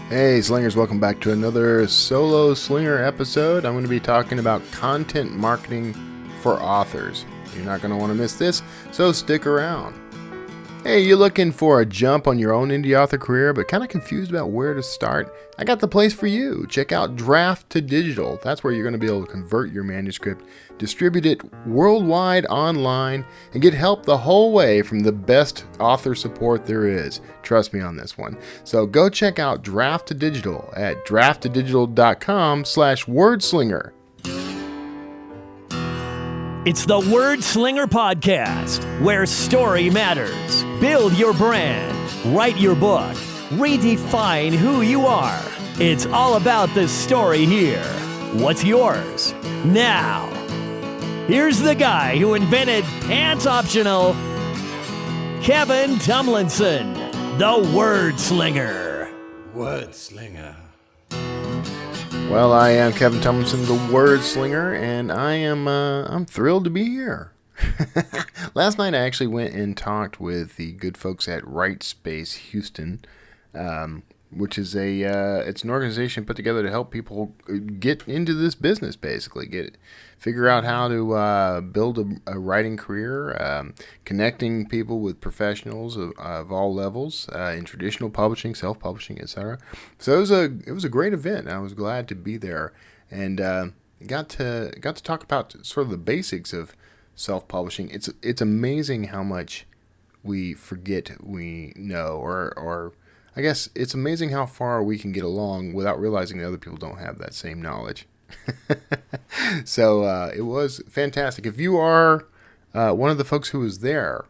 Hey Slingers, welcome back to another Solo Slinger episode. I'm going to be talking about content marketing for authors. You're not going to want to miss this, so stick around. Hey, you looking for a jump on your own indie author career, but kind of confused about where to start? I got the place for you. Check out Draft to Digital. That's where you're going to be able to convert your manuscript, distribute it worldwide online, and get help the whole way from the best author support there is. Trust me on this one. So go check out Draft to Digital at drafttodigital.com/wordslinger. It's the Wordslinger podcast, where story matters. Build your brand, write your book, redefine who you are. It's all about the story here. What's yours? Now, here's the guy who invented Pants Optional, Kevin Tomlinson, the Wordslinger. Wordslinger. Well, I am Kevin Tomlinson, the Wordslinger, and I'm thrilled to be here. Last night I actually went and talked with the good folks at Writespace Houston, which is it's an organization put together to help people get into this business, basically figure out how to build a writing career, connecting people with professionals of all levels in traditional publishing, self-publishing, etc. So it was a great event. I was glad to be there, and got to talk about sort of the basics of self-publishing. It's amazing how much we forget we know, or I guess it's amazing how far we can get along without realizing that other people don't have that same knowledge. So it was fantastic. If you are one of the folks who was there,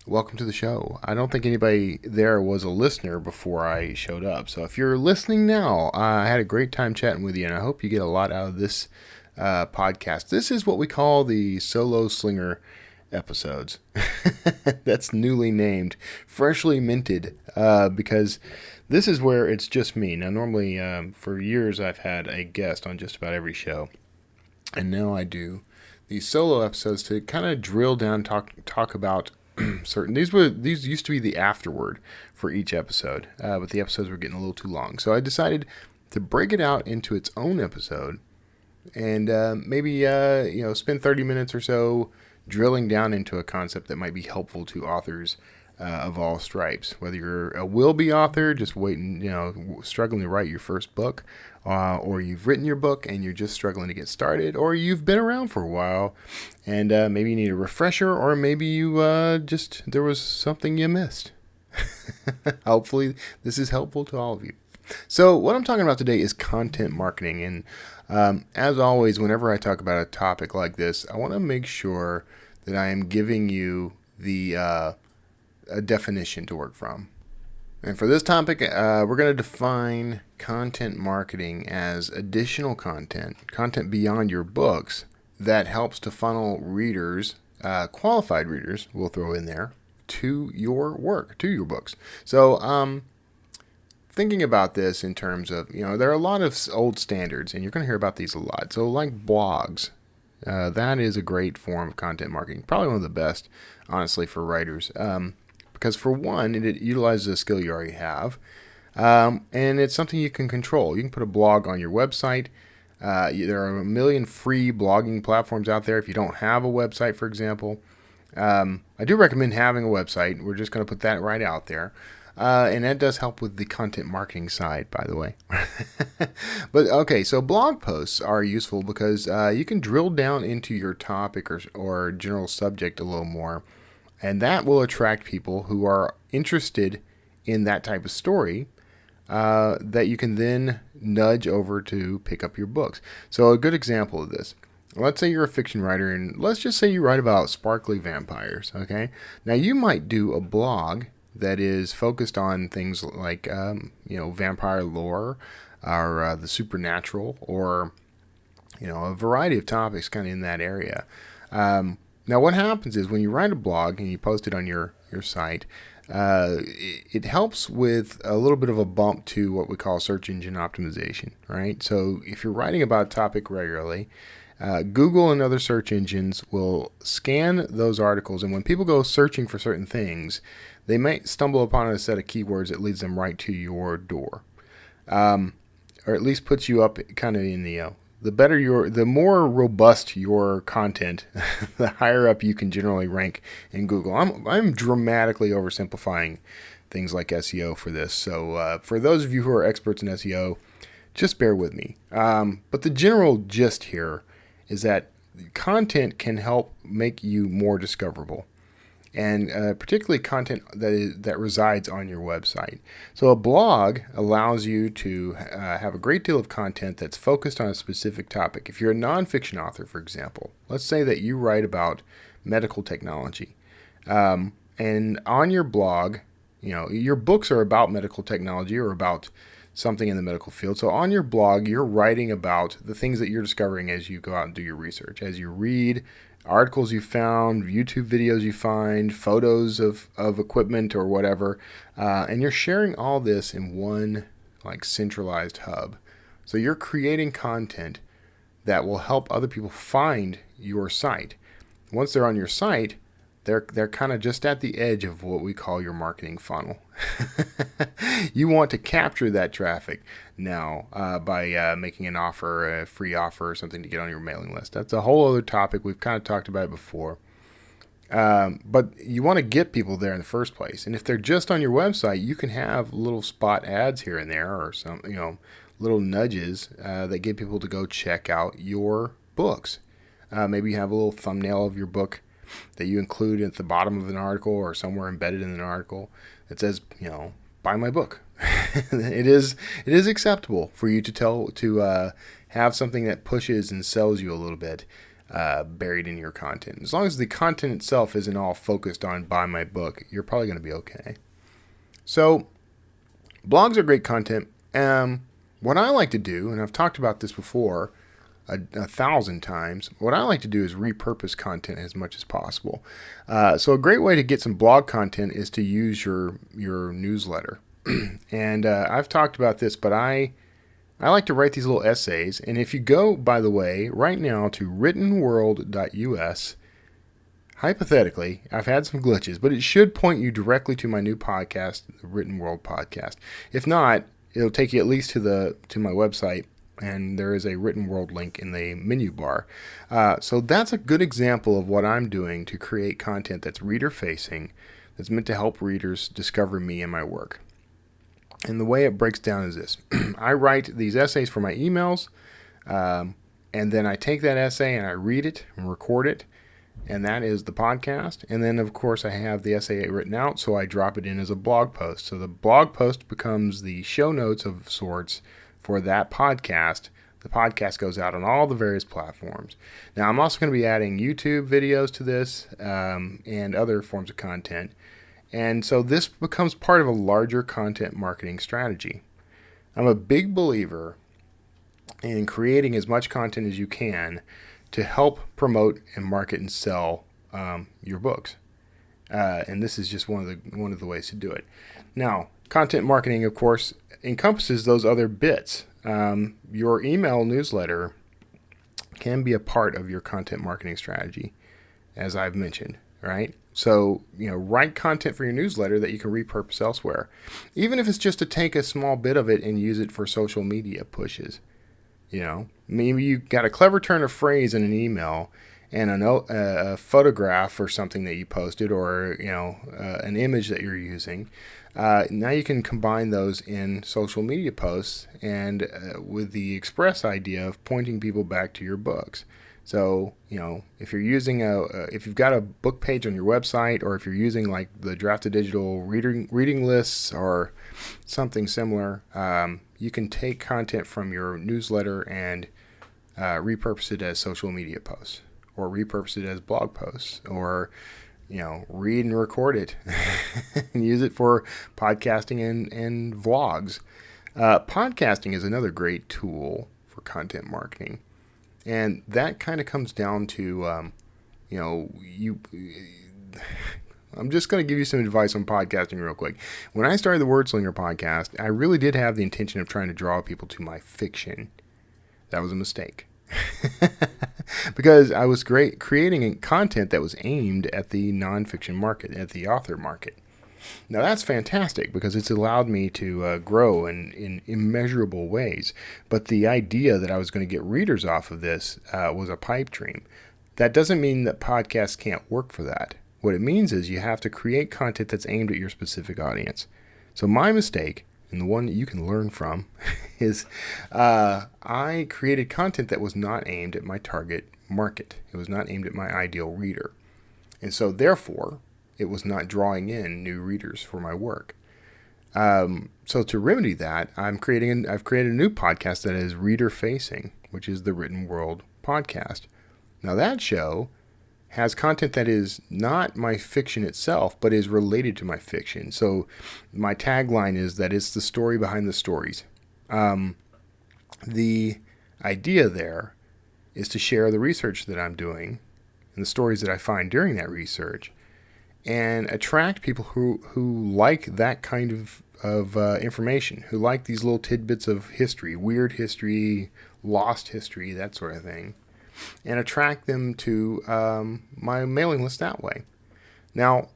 welcome to the show. I don't think anybody there was a listener before I showed up. So if you're listening now, I had a great time chatting with you, and I hope you get a lot out of this podcast. This is what we call the Solo Slinger episodes. That's newly named, freshly minted, because this is where it's just me. Now, normally, for years, I've had a guest on just about every show, and now I do these solo episodes to kind of drill down, talk about certain. These used to be the afterword for each episode, but the episodes were getting a little too long, so I decided to break it out into its own episode, and maybe spend 30 minutes or so drilling down into a concept that might be helpful to authors of all stripes. Whether you're a will-be author, just waiting, struggling to write your first book, or you've written your book and you're just struggling to get started, or you've been around for a while and maybe you need a refresher, or maybe you there was something you missed. Hopefully this is helpful to all of you. So what I'm talking about today is content marketing, and as always, whenever I talk about a topic like this, I want to make sure that I am giving you a definition to work from. And for this topic, we're going to define content marketing as additional content beyond your books that helps to funnel readers, qualified readers, we'll throw in there, to your work, to your books. So, thinking about this in terms of, there are a lot of old standards, and you're going to hear about these a lot. So like blogs, that is a great form of content marketing. Probably one of the best, honestly, for writers. Because for one, it utilizes a skill you already have. And it's something you can control. You can put a blog on your website. There are a million free blogging platforms out there if you don't have a website, for example. I do recommend having a website. We're just going to put that right out there. And that does help with the content marketing side, by the way. But okay, so blog posts are useful because you can drill down into your topic or general subject a little more, and that will attract people who are interested in that type of story that you can then nudge over to pick up your books. So a good example of this. Let's say you're a fiction writer, and let's just say you write about sparkly vampires, okay? Now, you might do a blog that is focused on things like, vampire lore, or the supernatural, or, a variety of topics kind of in that area. Now, what happens is when you write a blog and you post it on your site, it helps with a little bit of a bump to what we call search engine optimization, right? So if you're writing about a topic regularly, Google and other search engines will scan those articles, and when people go searching for certain things, they might stumble upon a set of keywords that leads them right to your door. or at least puts you up kind of in the more robust your content, the higher up you can generally rank in Google. I'm dramatically oversimplifying things like SEO for this. So for those of you who are experts in SEO, just bear with me. But the general gist here is that content can help make you more discoverable, and particularly content that resides on your website. So a blog allows you to have a great deal of content that's focused on a specific topic. If you're a nonfiction author, for example, let's say that you write about medical technology, and on your blog, your books are about medical technology or about something in the medical field. So on your blog, you're writing about the things that you're discovering as you go out and do your research, as you read articles you found, YouTube videos you find, photos of equipment or whatever, and you're sharing all this in one centralized hub. So you're creating content that will help other people find your site. Once they're on your site, they're kind of just at the edge of what we call your marketing funnel. You want to capture that traffic now by making an offer, a free offer or something to get on your mailing list. That's a whole other topic. We've kind of talked about it before. But you want to get people there in the first place. And if they're just on your website, you can have little spot ads here and there, or some little nudges that get people to go check out your books. Maybe you have a little thumbnail of your book that you include at the bottom of an article or somewhere embedded in an article that says, buy my book. It is acceptable for you to have something that pushes and sells you a little bit buried in your content. As long as the content itself isn't all focused on buy my book, you're probably going to be okay. So blogs are great content. What I like to do, and I've talked about this before, 1,000 times. What I like to do is repurpose content as much as possible. So a great way to get some blog content is to use your newsletter. And I've talked about this, but I like to write these little essays. And if you go, by the way, right now to writtenworld.us, hypothetically, I've had some glitches, but it should point you directly to my new podcast, the Written World Podcast. If not, it'll take you at least to my website, and there is a Written World link in the menu bar. So that's a good example of what I'm doing to create content that's reader-facing, that's meant to help readers discover me and my work. And the way it breaks down is this. I write these essays for my emails, and then I take that essay and I read it and record it, and that is the podcast. And then, of course, I have the essay written out, so I drop it in as a blog post. So the blog post becomes the show notes of sorts for that podcast. The podcast goes out on all the various platforms. Now, I'm also going to be adding YouTube videos to this and other forms of content. And so this becomes part of a larger content marketing strategy. I'm a big believer in creating as much content as you can to help promote and market and sell your books. And this is just one of the ways to do it. Now, content marketing, of course, encompasses those other bits. Your email newsletter can be a part of your content marketing strategy, as I've mentioned, right? So, write content for your newsletter that you can repurpose elsewhere, even if it's just to take a small bit of it and use it for social media pushes. Maybe you got a clever turn of phrase in an email and a photograph or something that you posted, or an image that you're using. Now you can combine those in social media posts, and with the express idea of pointing people back to your books. So, if you're using if you've got a book page on your website, or if you're using like the drafted digital reading lists or something similar, you can take content from your newsletter and repurpose it as social media posts, or repurpose it as blog posts, or read and record it and use it for podcasting and vlogs. Podcasting is another great tool for content marketing. And that kind of comes down to, I'm just going to give you some advice on podcasting real quick. When I started the Wordslinger podcast, I really did have the intention of trying to draw people to my fiction. That was a mistake. Because I was creating content that was aimed at the nonfiction market, at the author market. Now that's fantastic because it's allowed me to grow in immeasurable ways. But the idea that I was going to get readers off of this was a pipe dream. That doesn't mean that podcasts can't work for that. What it means is you have to create content that's aimed at your specific audience. So my mistake, and the one that you can learn from, is I created content that was not aimed at my target market. It was not aimed at my ideal reader. And so therefore, it was not drawing in new readers for my work. So to remedy that, I've created a new podcast that is reader facing, which is the Written World podcast. Now that show has content that is not my fiction itself, but is related to my fiction. So my tagline is that it's the story behind the stories. The idea there is to share the research that I'm doing and the stories that I find during that research, and attract people who like that kind of information, who like these little tidbits of history, weird history, lost history, that sort of thing, and attract them to my mailing list that way. Now,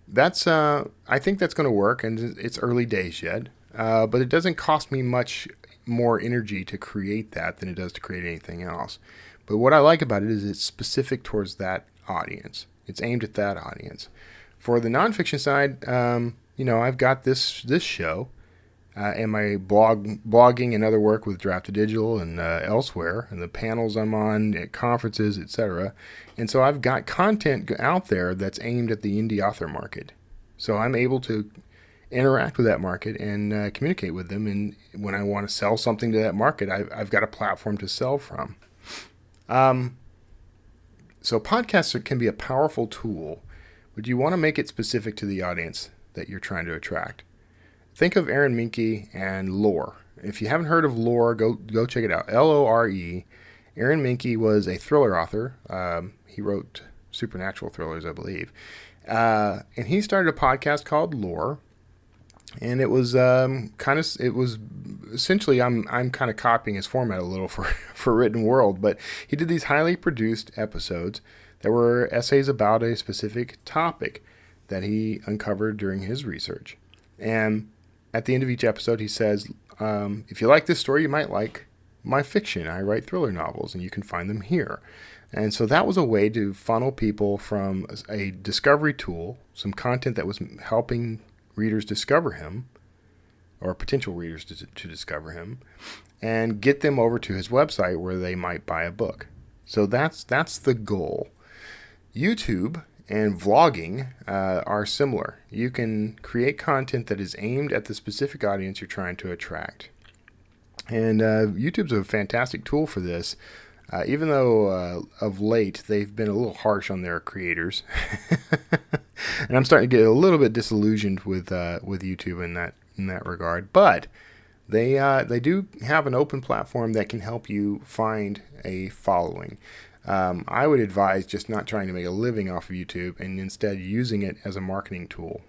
that's I think that's going to work, and it's early days yet, but it doesn't cost me much more energy to create that than it does to create anything else. But what I like about it is it's specific towards that audience. It's aimed at that audience. For the nonfiction side, I've got this show and my blogging and other work with Draft Digital and elsewhere, and the panels I'm on at conferences, etc. And so I've got content out there that's aimed at the indie author market. So I'm able to interact with that market and communicate with them. And when I want to sell something to that market, I've got a platform to sell from. So podcasts can be a powerful tool, but you want to make it specific to the audience that you're trying to attract. Think of Aaron Minke and Lore. If you haven't heard of Lore, go check it out. Lore. Aaron Minke was a thriller author. He wrote supernatural thrillers, I believe. And he started a podcast called Lore. And it was essentially, I'm kind of copying his format a little for Written World, but he did these highly produced episodes that were essays about a specific topic that he uncovered during his research. And at the end of each episode, he says, if you like this story, you might like my fiction. I write thriller novels, and you can find them here. And so that was a way to funnel people from a discovery tool, some content that was helping readers discover him, or potential readers to discover him, and get them over to his website where they might buy a book. So that's the goal. YouTube and vlogging are similar. You can create content that is aimed at the specific audience you're trying to attract. And YouTube's a fantastic tool for this, even though of late they've been a little harsh on their creators. And I'm starting to get a little bit disillusioned with YouTube in that regard. But they do have an open platform that can help you find a following. I would advise just not trying to make a living off of YouTube and instead using it as a marketing tool.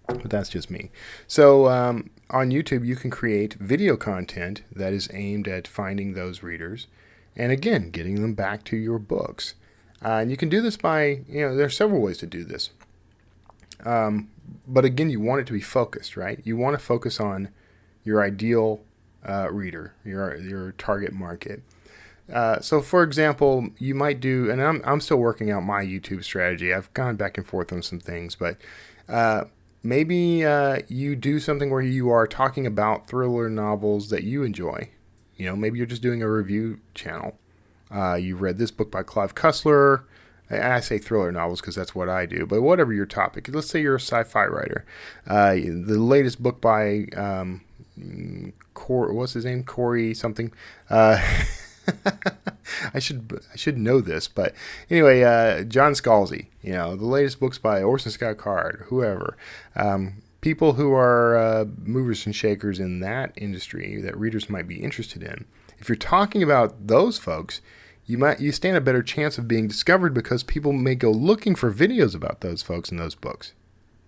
But that's just me. So on YouTube, you can create video content that is aimed at finding those readers and, again, getting them back to your books. And you can do this by, there are several ways to do this. But again, you want it to be focused, right? You want to focus on your ideal reader, your target market. So, for example, you might do, and I'm still working out my YouTube strategy. I've gone back and forth on some things, but maybe you do something where you are talking about thriller novels that you enjoy. Maybe you're just doing a review channel. You've read this book by Clive Cussler. I say thriller novels because that's what I do, but whatever your topic. Let's say you're a sci-fi writer. The latest book by what's his name? Corey something. I should know this, but anyway, John Scalzi. The latest books by Orson Scott Card, whoever. People who are movers and shakers in that industry that readers might be interested in. If you're talking about those folks, you stand a better chance of being discovered because people may go looking for videos about those folks in those books.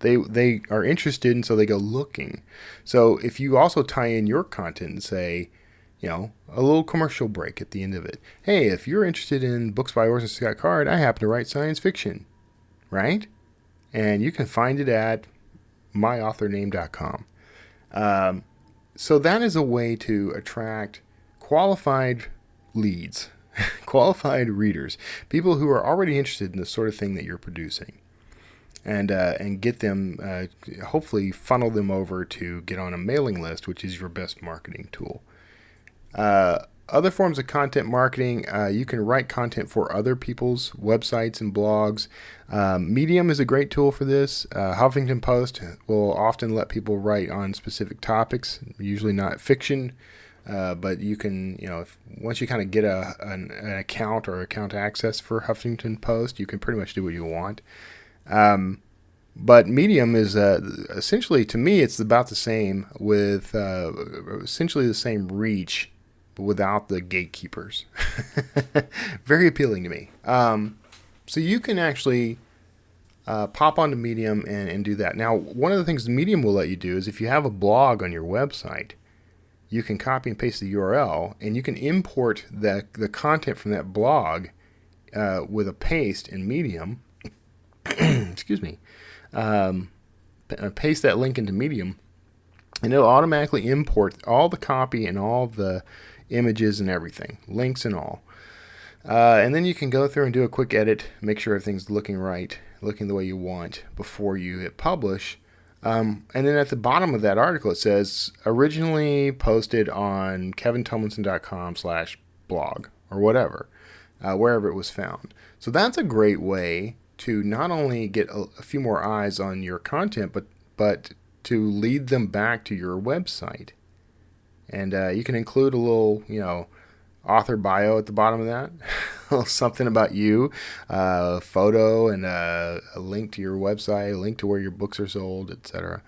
They are interested, and so they go looking. So if you also tie in your content and say, a little commercial break at the end of it. Hey, if you're interested in books by Orson Scott Card, I happen to write science fiction, right? And you can find it at myauthorname.com. So that is a way to attract qualified leads, qualified readers, people who are already interested in the sort of thing that you're producing, and get them, hopefully funnel them over to get on a mailing list, which is your best marketing tool. Other forms of content marketing, you can write content for other people's websites and blogs. Medium is a great tool for this. Huffington Post will often let people write on specific topics, usually not fiction, but you can, once you kind of get an account or account access for Huffington Post, you can pretty much do what you want. But Medium is essentially, to me, it's about the same with essentially the same reach, but without the gatekeepers. Very appealing to me. So you can actually pop onto Medium and do that. Now, one of the things Medium will let you do is if you have a blog on your website, you can copy and paste the URL, and you can import the content from that blog with a paste in Medium. Excuse me. Paste that link into Medium, and it'll automatically import all the copy and all the images and everything, links and all. And then you can go through and do a quick edit, make sure everything's looking right, looking the way you want before you hit publish. And then at the bottom of that article, it says originally posted on kevintomlinson.com/blog or whatever, wherever it was found. So that's a great way to not only get a few more eyes on your content, but to lead them back to your website. And you can include a little, author bio at the bottom of that, something about you, a photo and a link to your website, a link to where your books are sold, etc.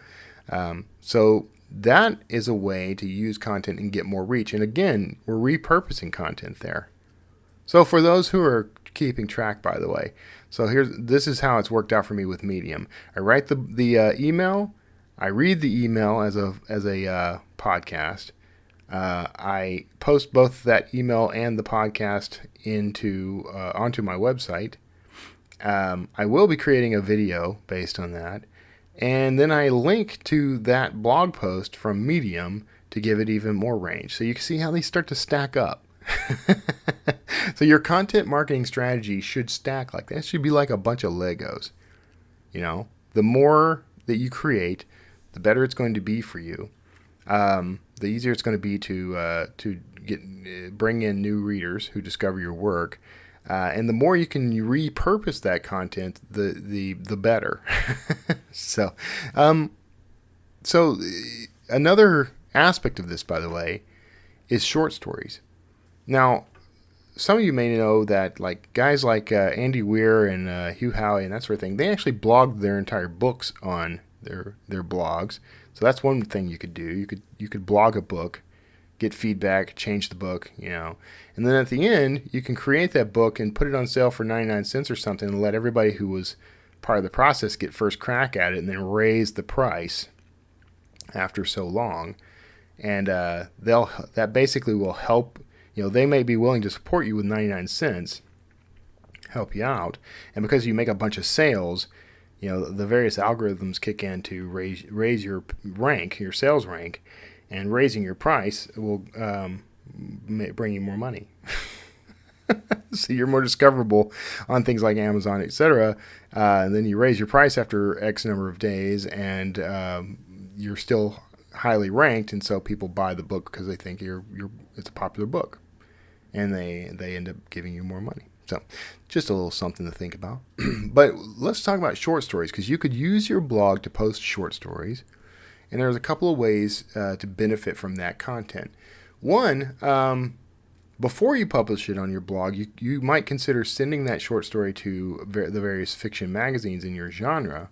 So that is a way to use content and get more reach. And again, we're repurposing content there. So for those who are keeping track, by the way, this is how it's worked out for me with Medium. I write the email, I read the email as a podcast. I post both that email and the podcast onto my website. I will be creating a video based on that, and then I link to that blog post from Medium to give it even more range. So you can see how they start to stack up. So your content marketing strategy should stack like that. It should be like a bunch of Legos. The more that you create, the better it's going to be for you. The easier it's going to be to bring in new readers who discover your work, and the more you can repurpose that content, the better. So another aspect of this, by the way, is short stories. Now, some of you may know that guys like Andy Weir and Hugh Howey and that sort of thing, they actually blogged their entire books on their blogs. So that's one thing you could do. You could blog a book, get feedback, change the book, and then at the end you can create that book and put it on sale for 99 cents or something, and let everybody who was part of the process get first crack at it, and then raise the price after so long. And that basically will help. They may be willing to support you with 99 cents, help you out, and because you make a bunch of sales, the various algorithms kick in to raise your rank, your sales rank, and raising your price will bring you more money. So you're more discoverable on things like Amazon, etc. And then you raise your price after X number of days, and you're still highly ranked, and so people buy the book because they think it's a popular book, and they end up giving you more money. So just a little something to think about. But let's talk about short stories, because you could use your blog to post short stories, and there's a couple of ways to benefit from that content. One, before you publish it on your blog, you might consider sending that short story to the various fiction magazines in your genre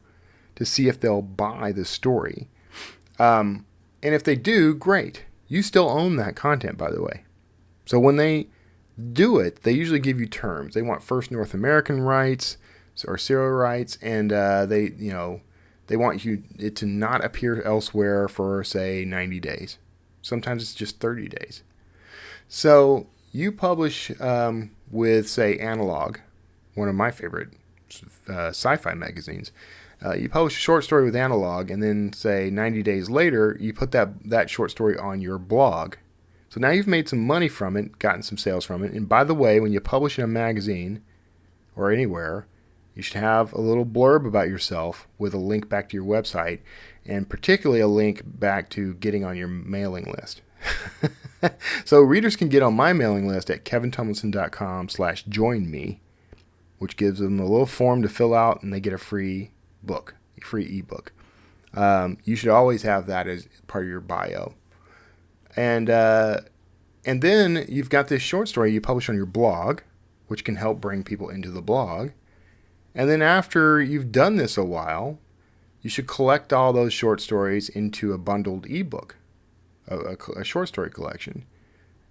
to see if they'll buy the story. And if they do, great. You still own that content, by the way. So when they do it, they usually give you terms. They want first North American rights or serial rights, and they want it to not appear elsewhere for, say, 90 days. Sometimes it's just 30 days. So you publish with, say, Analog, one of my favorite sci-fi magazines, You publish a short story with analog, and then say 90 days later, you put that short story on your blog. So now you've made some money from it, gotten some sales from it. And by the way, when you publish in a magazine or anywhere, you should have a little blurb about yourself with a link back to your website, and particularly a link back to getting on your mailing list. So readers can get on my mailing list at kevintumlinson.com/join me, which gives them a little form to fill out, and they get a free book, a free ebook. You should always have that as part of your bio. And then you've got this short story you publish on your blog, which can help bring people into the blog. And then after you've done this a while, you should collect all those short stories into a bundled ebook, a short story collection,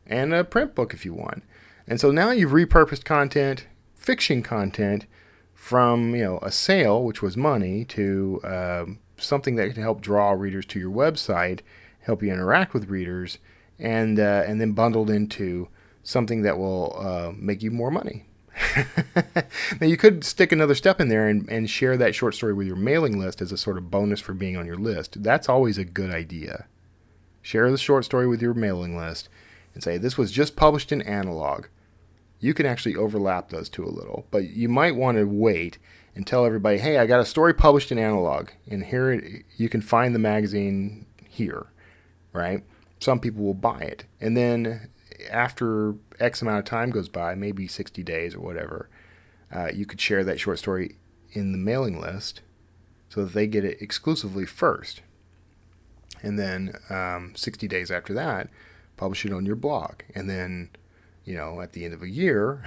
and a print book if you want. And so now you've repurposed content, fiction content, from a sale, which was money, to something that can help draw readers to your website, help you interact with readers, and then bundled into something that will make you more money. Now you could stick another step in there and share that short story with your mailing list as a sort of bonus for being on your list. That's always a good idea. Share the short story with your mailing list and say, this was just published in analog. You can actually overlap those two a little, but you might want to wait and tell everybody, hey, I got a story published in analog, and here you can find the magazine here, right? Some people will buy it. And then after X amount of time goes by, maybe 60 days or whatever, you could share that short story in the mailing list so that they get it exclusively first. And then 60 days after that, publish it on your blog. And then, at the end of a year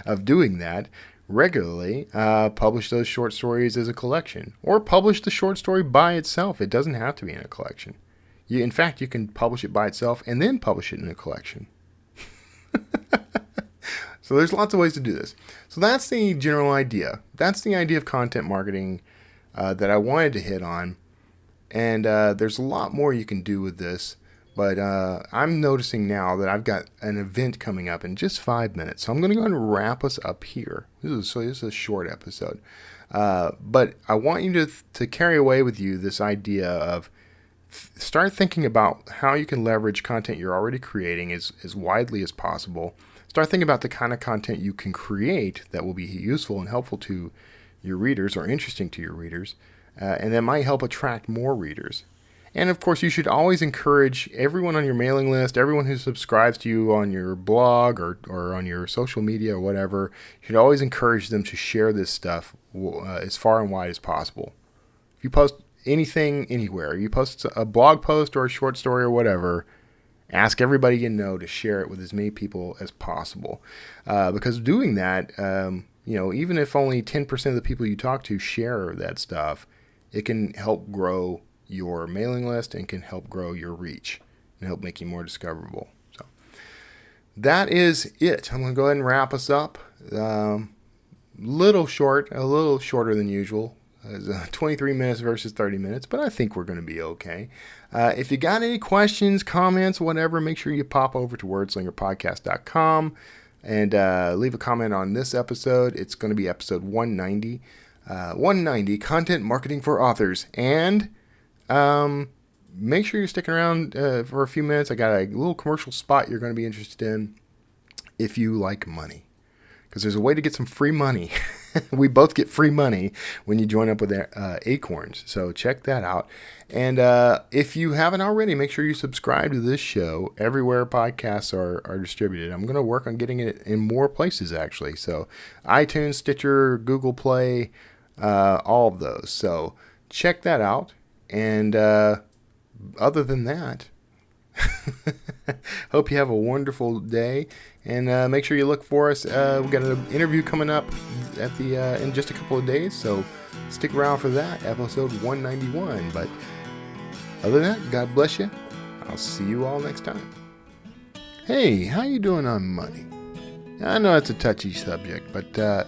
of doing that regularly, publish those short stories as a collection. Or publish the short story by itself. It doesn't have to be in a collection. In fact, you can publish it by itself and then publish it in a collection. So there's lots of ways to do this. So that's the general idea. That's the idea of content marketing that I wanted to hit on. And there's a lot more you can do with this. But I'm noticing now that I've got an event coming up in just 5 minutes. So I'm going to go ahead and wrap us up here. This is a short episode. But I want you to carry away with you this idea of start thinking about how you can leverage content you're already creating as widely as possible. Start thinking about the kind of content you can create that will be useful and helpful to your readers or interesting to your readers, and that might help attract more readers. And of course, you should always encourage everyone on your mailing list, everyone who subscribes to you on your blog or on your social media or whatever, you should always encourage them to share this stuff as far and wide as possible. If you post anything anywhere, you post a blog post or a short story or whatever, ask everybody you know to share it with as many people as possible. Because doing that, even if only 10% of the people you talk to share that stuff, it can help grow your mailing list and can help grow your reach and help make you more discoverable. So that is it. I'm going to go ahead and wrap us up. A little shorter than usual. 23 minutes versus 30 minutes, but I think we're going to be okay. If you got any questions, comments, whatever, make sure you pop over to wordslingerpodcast.com and leave a comment on this episode. It's going to be episode 190. 190, Content Marketing for Authors. And make sure you're sticking around for a few minutes. I got a little commercial spot you're going to be interested in if you like money. Because there's a way to get some free money. We both get free money when you join up with ACORNS. So check that out. And if you haven't already, make sure you subscribe to this show everywhere podcasts are distributed. I'm going to work on getting it in more places, actually. So iTunes, Stitcher, Google Play, all of those. So check that out. And other than that, hope you have a wonderful day, and make sure you look for us. We've got an interview coming up at the in just a couple of days, so stick around for that, episode 191. But other than that, God bless you. I'll see you all next time. Hey, how you doing on money? I know it's a touchy subject, but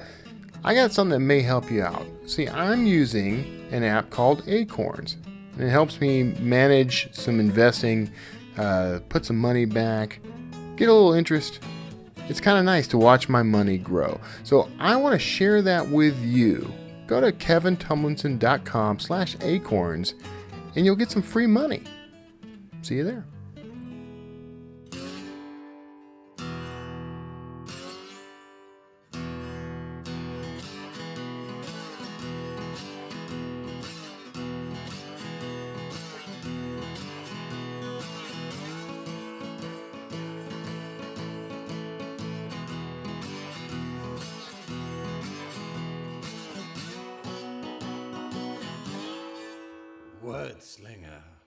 I got something that may help you out. See, I'm using an app called ACORNS, and it helps me manage some investing, put some money back, get a little interest. It's kind of nice to watch my money grow. So I want to share that with you. go to kevintumlinson.com/acorns and you'll get some free money. See you there. Wordslinger.